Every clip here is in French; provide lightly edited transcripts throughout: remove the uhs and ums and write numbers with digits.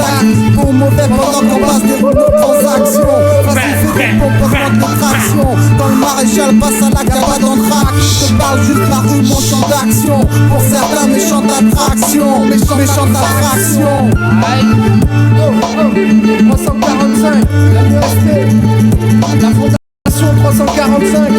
sac. Bon mauvais pendant qu'on passe des roues de transaction. Facile c'est des pompes, pas de traction. Quand le maréchal passe à la cabane en trac, je parle juste la rue, mon champ d'action. Pour certains méchants d'attraction, méchants d'attraction. 345, la MST, la fondation 345.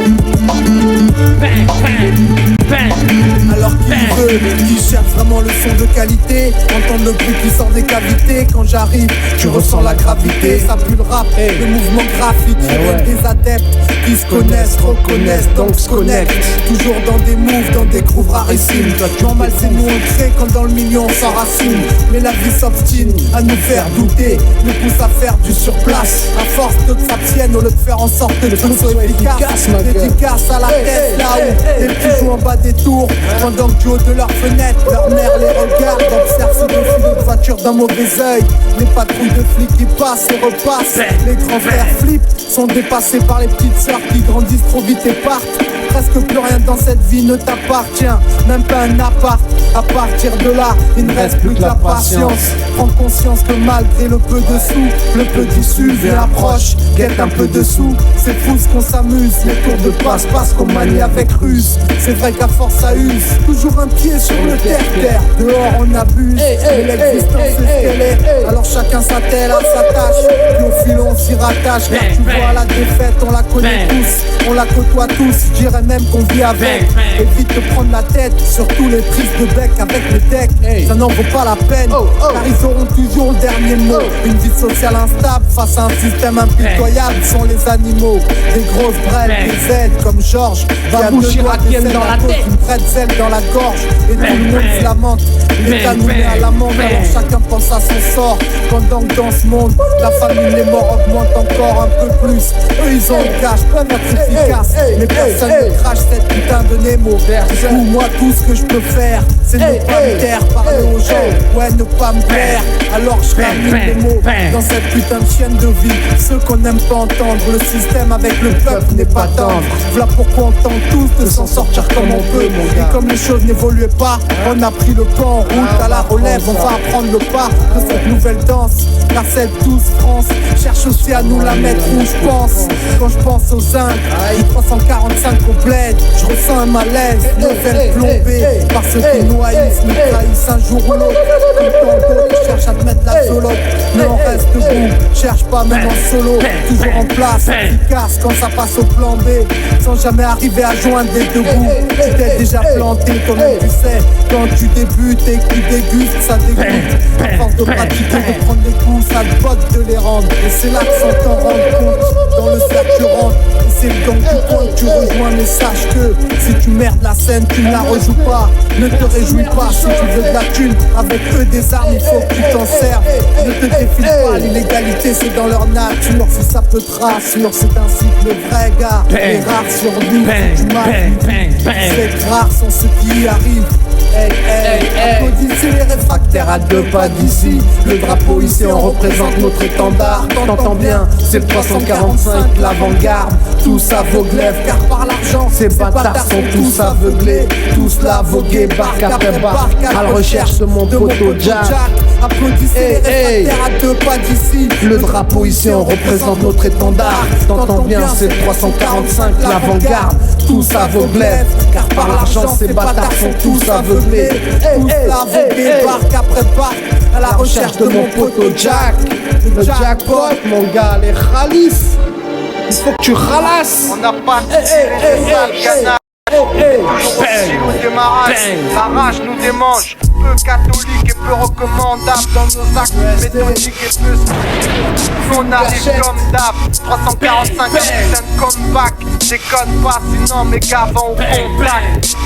Alors qui veut, qui cherche vraiment le son de qualité, entendre le bruit qui sort des cavités. Quand j'arrive, tu ressens la gravité. Ça pue le rap, le mouvement graphique. Des adeptes qui se connaissent, reconnaissent, donc se connectent. Toujours dans des moves, dans des grooves rarissimes. Normal c'est nous on crée quand dans le million on s'enracine. Mais la vie s'obstine à nous faire douter, nous pousse à faire du surplace. À force de que ça tienne, au lieu de faire en sorte que le truc soit efficace. Dédicace à la tête là-haut, les petits jouent en bas des tours. Pendant que du haut de leur fenêtre, leur mère les regarde, observe ces défilés de voitures d'un mauvais œil. Les patrouilles de flics qui passent et repassent. Les grands frères flippent, sont dépassés par les petites sœurs qui grandissent trop vite et partent. Presque plus rien dans cette vie ne t'appartient, même pas un appart. À partir de là, il ne reste plus que la patience. Prends conscience que malgré le peu de sous, le peu d'issue vient approche, guette un peu de sous. C'est fou ce qu'on s'amuse, les tours de passe-passe qu'on manie avec ruse. C'est vrai qu'à force ça use, toujours un pied sur le terre-terre. Dehors on abuse, mais l'existence est ce qu'elle est. Alors chacun s'attelle à sa tâche, puis au fil on s'y rattache. Car tu vois la défaite, on la connaît tous, on la côtoie tous. Je dirais même qu'on vit avec. Évite de prendre la tête sur tous les prises de bec avec le deck. Ça n'en vaut pas la peine, car ils auront toujours le dernier mot. Une vie sociale instable face à un système impitoyable sont les animaux. Des grosses brèves, des aides comme Georges va boucher irakienne dans la tête, une pretzel dans la gorge et tout le monde se lamente. L'État nous met à l'amende, alors chacun pense à son sort. Pendant que dans ce monde, la famille des morts augmente encore un peu plus. Eux ils ont le cash, peuvent être efficaces, mais personne ne crache cette putain de Nemo. Du coup moi tout ce que je peux faire, c'est ne pas me taire, parler aux gens, ouais ne pas me plaire. Alors je ramène les mots dans cette putain de chaîne de vie. Ceux qu'on n'aime pas entendre, le système avec le peuple n'est pas tendre. Voilà pourquoi on tente tous de s'en sortir comme on peut. Et comme les choses n'évoluaient pas, on a pris le pas en route à la relève. On va apprendre le pas de cette nouvelle danse. Car cette douce France cherche aussi à nous la mettre où je pense. Quand je pense aux Indes, du 345 au bled, je ressens un malaise, nos ailes plombées par ceux qui nous haïssent, nous trahissent un jour ou l'autre. Comme tant d'autres qui cherchent à te mettre la solote, mais on reste debout, cherche pas même en solo. Toujours en place, efficace quand ça passe au plan B, sans jamais arriver à joindre les deux bouts. Tu t'es déjà planté, toi-même tu sais. Quand tu débutes et que tu dégustes, ça dégoûte. À force de pratiquer, de prendre les coups, ça te botte de les rendre. Et c'est là que sans t'en rendre compte, dans le cercle tu rentres. C'est le gang du coin que tu rejoins, mais sache que si tu merdes la scène, tu ne la rejoues pas. Ne te réjouis pas si tu veux de la thune. Avec eux des armes, il faut que tu t'en serves. Ne te défile pas, l'illégalité c'est dans leur nature. Si ça peut te rassurer, c'est ainsi que le vrai gars est rare sur lui. Du mal, c'est rares sont ceux qui y arrivent. Applaudissez les réfractaires à deux pas d'ici. Le drapeau ici on représente notre étendard. T'entends bien, c'est le 345, l'avant-garde. Tous à vos glaives, car par l'argent ces bâtards sont tous aveuglés. Tous là vogués, barque après barque, à la recherche de mon poteau Jack. Applaudissez les réfractaires à deux pas d'ici. Le drapeau ici on représente notre étendard. T'entends bien, c'est le 345, l'avant-garde. Tous à vos glaives, car par l'argent ces bâtards sont tous aveuglés. Tous là vogués, barque après barque, à la recherche de mon poteau Jack. Le jackpot, mon gars, les khalis. Il faut que tu ralasses. On n'a pas de canard. Toujours aussi au démarrage. La rage nous démange. Peu catholique et peu recommandable dans nos actes méthodiques et peu on arrive comme d'hab. 345 putain de comeback. Déconne pas sinon mes gars vont au contact.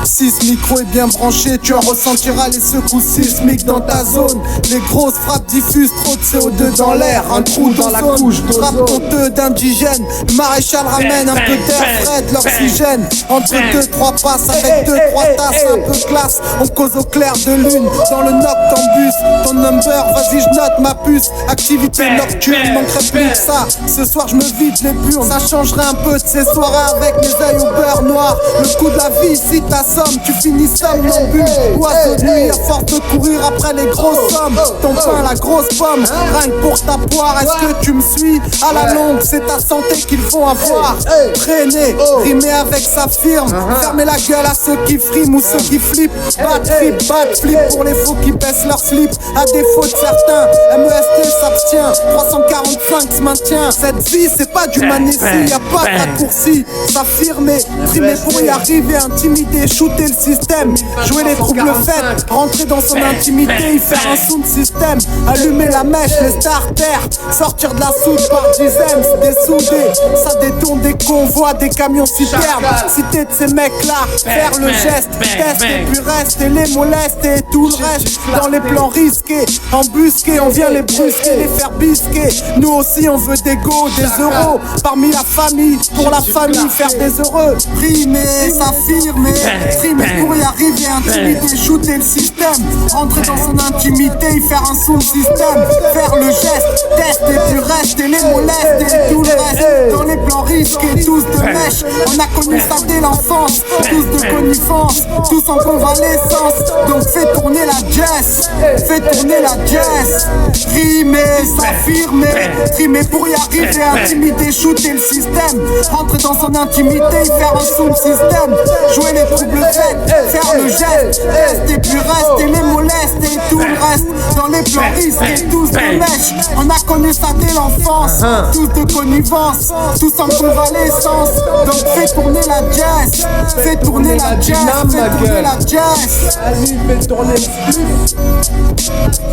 Si ce micro est bien branché, tu en ressentiras les secousses sismiques dans ta zone. Les grosses frappes diffusent trop de CO2 dans l'air, un trou dans la couche d'ozone. Honteux d'indigènes, le maréchal ramène un peu d'air frais, de l'oxygène. Entre deux, trois passes avec deux, trois tasses un peu classe. On cause au clair de lune, dans le noctambus. Ton number, vas-y je note ma puce. Activité nocturne, manquerait plus que ça. Ce soir je me vide les burnes. Ça changerait un peu de ces soirées avec mes yeux au beurre noir. Le coup de la vie, si t'assommes, tu finis somnambule. Oiseau de nuit, à force de courir après les grosses sommes. Ton pain, la grosse pomme, rien que pour ta poire. Est-ce que tu me suis? À la longue, c'est ta santé qu'il faut avoir. Traîner, rimer avec sa firme. Fermer la gueule à ceux qui friment ou ceux qui flippent. Bad flip pour les faux qui baissent leur slip. À défaut de certains, MEST s'abstient. 345 se maintient. Cette vie, c'est pas du manécie, y'a pas de raccourci. S'affirmer, trimer pour y arriver, intimider, shooter le système. Jouer les troubles faits, rentrer dans son intimité, y faire un sound système. Allumer la mèche, les starters. Sortir de la soude par dizaines, se dessouder. Ça détourne des convois, des camions citernes. Citer de ces mecs-là, faire le geste, test et puis rester les molester et tout le reste. Dans les plans risqués, embusqués, on vient les brusquer, les faire bisquer. Nous aussi on veut des go, des euros. Parmi la famille, pour la famille, faire des heureux. Rimer, s'affirmer, streamer pour y arriver, intimider, shooter le système. Rentrer dans son intimité, y faire un son système. Faire le geste, test et puis rester les molester et tout le reste. Dans les plans risqués, tous de mèche. On a connu ça dès l'enfance, tous de connivence, tous en convalescence. Donc fais tourner la jazz, fais tourner la jazz. Rimer, s'affirmer, trimer pour y arriver, intimider, shooter le système. Rentrer dans son intimité, y faire un son système. Jouer les troubles faits, faire le geste, test et puis rester les molester et tout le reste. Dans les plans risqués, tous de mèche. On a connu ça dès l'enfance, tous de connivence, tous en convalescence. Donc fais tourner la jazz, fais tourner la jazz, fais tourner la jazz. Allez, fais tourner le spliff.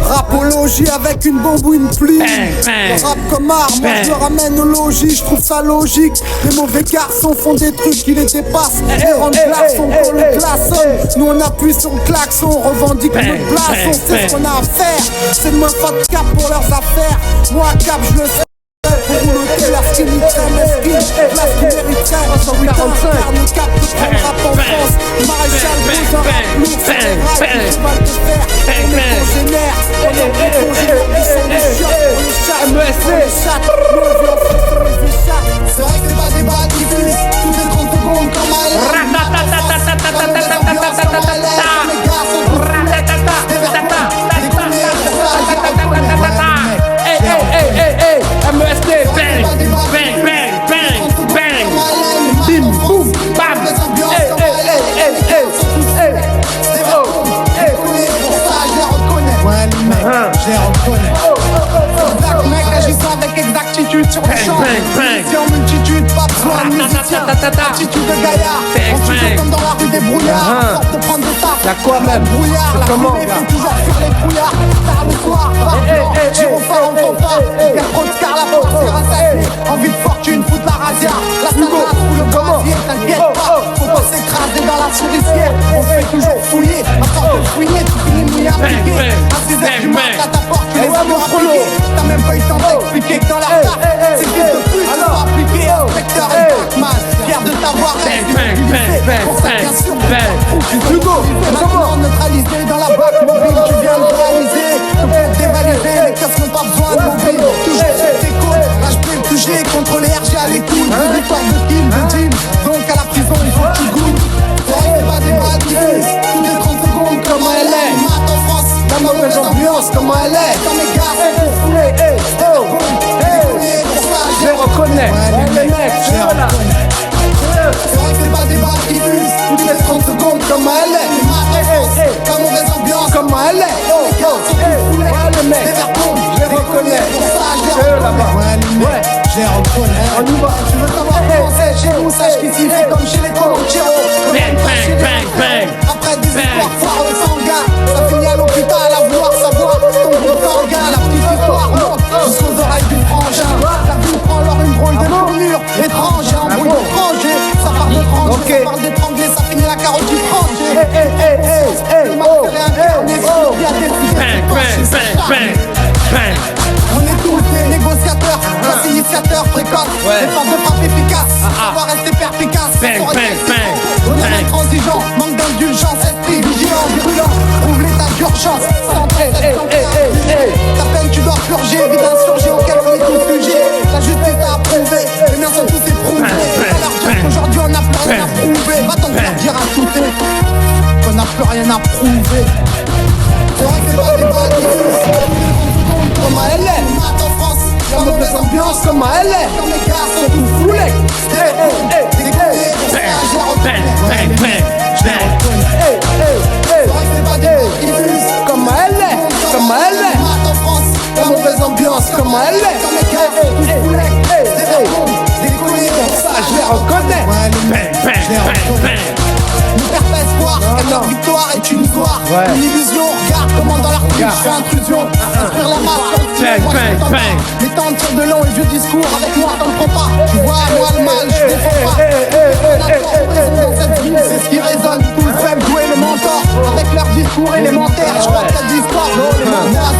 Rapologie avec une bombe ou une pluie. Le rap comme arme, moi je le ramène au logis. Je trouve ça logique. Les mauvais garçons font des trucs qui les dépassent. Les rendent glaçons quand le glaçon. Nous on appuie sur le klaxon, on revendique notre blason. C'est ce qu'on a à faire. C'est le moins fat cap pour leurs affaires. Moi cap je le sais. Pour rouler la skin, il traîne la skin. La skin mériterait 145. Le cap de prendre rap en France. Maréchal, Bouza, lourd, c'est des rails. Tu vas le faire. On est congénères. On est congénères. Ils sont des chiottes. On les chatte. On les chatte. Nous on vit en France, on les échappe. C'est vrai que c'est pas des balles qui fusent. Toutes les 30 secondes comme à l'air. Comme les ambiances comme à l'air. Comme les gars sont tous foulés. Des vertons. Des combien. MEST, bang, bang, bang, bang, bang, bim, boum, bam, Ouais, les mecs, je les reconnais. Black mec agissant avec exactitude sur le champ. C'est en multitude, pas besoin de musicien. Attitude de gaillard, on toujours comme dans la rue des brouillards. À force de prendre des tartes, y'a quoi même? Brouillard, la fumée fait toujours fuir les brouillards. Tard le soir, gyrophare, on t'en pas. Y'a trop de car, la porte s'est rassasiée. Envie de fortune, foutre la razzia. La salade ou le brasier, t'inquiète pas. Faut pas s'écraser dans la souricière. On se fait toujours fouiller. À force de fouiller, tu finis mouillé à piquer. À 6h du mat, à ta porte, tu les as appliqués. T'as même pas eu le temps d'expliquer que dans la tarte, c'est fils de pute, ils sont appliqués. Inspecteur et Batman, fier de t'avoir réussi. Pour ça, bien sûr, maintenant neutralisé dans la boîte mobile, tu viens de réaliser. Pour dévalider, les casques n'ont pas besoin de mobile. Toujours sur tes côtes, HP le QG, contre les RG à l'écoute. De victoire de kill, de deal. Donc à la prison, il faut que tu goûtes. C'est pas des balles qui fusent, toutes les 30 secondes, comment elle est. Mat en France, la mauvaise ambiance, comment elle est. Dans mes gars, c'est pour fouler. je les reconnais, les mecs, C'est vrai que c'est pas des balles qui fusent, toutes les 30 secondes, comment elle est. Mat en France, la mauvaise ambiance, comment elle est. les mecs, je les reconnais, c'est eux là-bas, ouais, je les reconnais. On y va. Tu veux savoir comment c'est chez nous, sache qu'ici c'est comme chez les Colombiero. Bang, bang, bang, bang. Après des histoires foireuses sans gars, ça finit à l'hôpital à vouloir savoir ton gros organe. La petite histoire monte jusqu'aux oreilles du frangin. La vie prend alors une drôle de tournure étrange, un bruit d'étranger. Ça part de trancher, ça part d'étrangler, ça finit la carotte du franger. Le marqueur est incarné, il y a des on est tous des négociateurs, classe initiateurs précoces, des forces de frappe efficaces, on va rester perspicace, on est intransigeant, manque d'indulgence, esprit vigilant, virulent, chance. Ta peine tu dois purger, vie d'insurgé auquel on est tous sujets. La justice a approuvé, les miens sont tous éprouvés. À leur dire qu'aujourd'hui on n'a plus rien à prouver. Va t'en faire dire à tout qu'on n'a plus rien à prouver. C'est vrai que c'est pas des bonnes comme à LA. En France, la mauvaise ambiance comme à LA. Quand mes gars sont tous foulés. Comme à LA, comme à LA. En France, la mauvaise ambiance comme à LA. Quand mes gars sont tous foulés. Décollés, ça je les reconnais. Je les reconnais. Nous perd pas espoir, car notre victoire est une gloire. Une illusion, regarde comment dans leur couche je fais intrusion. Inspire la masse, les temps de tir de long et vieux discours, avec moi t'en prends pas. Tu vois, moi le mal, je défends pas. Dans cette ville, c'est ce qui résonne. Tout le fait jouer les mentors, avec leurs discours élémentaires. Je crois que t'as d'histoire, moi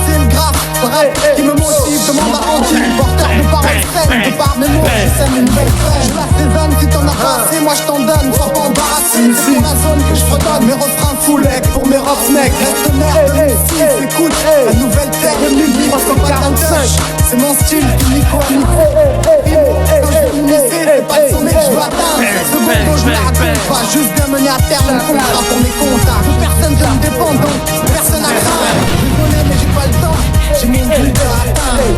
c'est le graphe, vrai, qui me motive, demande à Andy. Porteur de paroles saines, de par mes mots, je sème une belle fraise. Je la saisonne, si t'en as pas assez, moi je t'en donne. Sois pas embarrassé, c'est pour la zone que je fredonne. Mes refrains full pour mes roughnecks. Reste merde, écoute, la nouvelle terre de 1345. C'est mon style, Nico à Nico. Quand je vais m'unissais, c'est pas le sommet que je veux atteindre. Ce bon je la raconte pas, juste bien mener à terme un contrat pour mes contacts. Personne ne me dépend donc, personne à craindre. Désolé mais j'ai pas le temps, j'ai mon but à atteindre.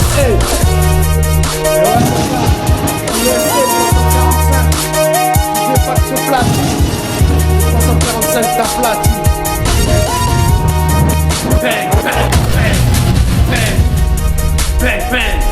Faction platine 345 ta platine. Bang, bang, bang, bang, bang, bang.